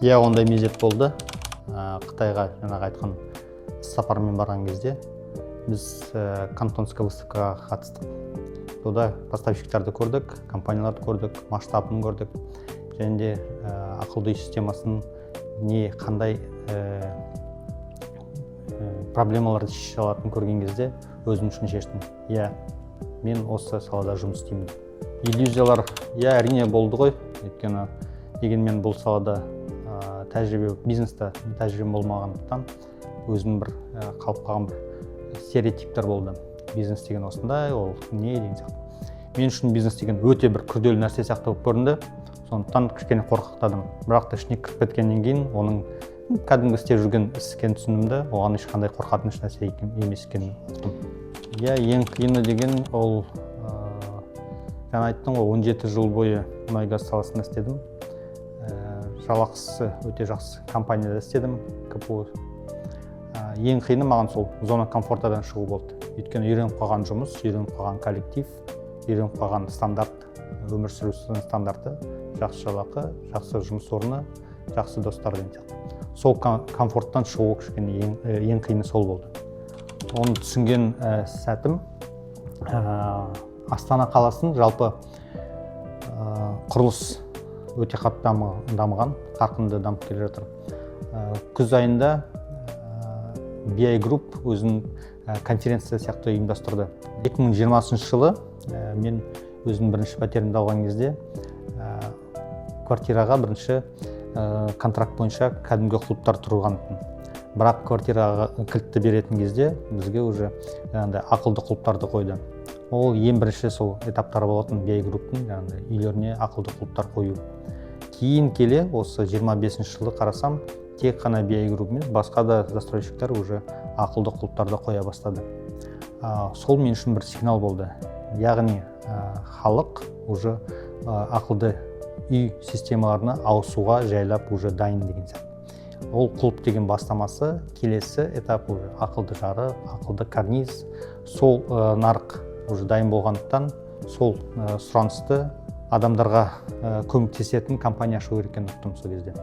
Иә, ондай мезет болды. Қытайға жаңағы айтқан сапармен барған кезде біз Кантонская выставкаға қатыстық. Тода поставщиктарды көрдік, компанияларды көрдік, масштабын көрдік. Және де ақылды үй системасын қандай проблемаларды шеше алатынын көрген кезде өзім үшін шештім. Иә, мен осы салада жұмыс істеймін. Иллюзиялар, әрине болды ғой. Өйткені дегенмен бұл салада бизнеста тәжірибем болмағандықтан өзім бір қалып қалған бір стереотиптер болды. Бизнес деген осындай, ол не деген сияқты. Мен үшін бизнес деген өте бір күрделі нәрсе сияқты болып көрінді. Сондықтан кішкене қорқақтадым. Бірақ та ішіне кіріп кеткеннен кейін оның кәдімгі істеп жүрген іс екенін түсіндім, оған ешқандай қорқатын нәрсе емес екенін ұқтым. Иә, ең қиыны деген ол жаңа айттым ғой, 17 жыл бойы мұнай-газ саласында істедім. Жалақысы өте жақсы компанияда істедім, КПО. Ең қиыны маған сол зона комфортадан шығу болды. Өйткені үйреніп қалған жұмыс, үйреніп қалған коллектив, үйреніп қалған стандарт, өмір сүру стандарты, жақсы жалақы, жақсы жұмыс орны, жақсы достар деген сияқты. Сол комфорттан шығу кішкене ең қиыны сол болды. Оны түсінген сәтім Астана қаласын жалпы құрылыс өте қатты дамыған, қарқынды дамып келе жатыр. Күз айында BI Group өзінің конференция сияқты ұйымдастырды. 2020 жылы мен өзім бірінші пәтерімді алған кезде квартираға бірінші контракт бойынша кәдімгі клубтар тұрғанмын. Бірақ квартираға кілтті беретін кезде бізге уже ақылды клубтарды қойды. Ол ең бірінші сол этаптары болатын BI Group'ның үйлеріне ақылды клубтар қою. Кейін келе осы 25 жылы қарасам, тек қана BI Group емес, басқа да застройщиктер уже ақылды клубтарды қоя бастады. Сол мен үшін бір сигнал болды. Яғни халық уже ақылды үй системаларына ауысуға жайлап уже дайын деген сияқты. Ол клуб деген бастамасы, келесі этап уже ақылды жарық, ақылды карниз, сол нарық уже дайын болғандықтан сол сұранысты адамдарға көмектесетін компания ашу керек екенін ұқтым сол кезде.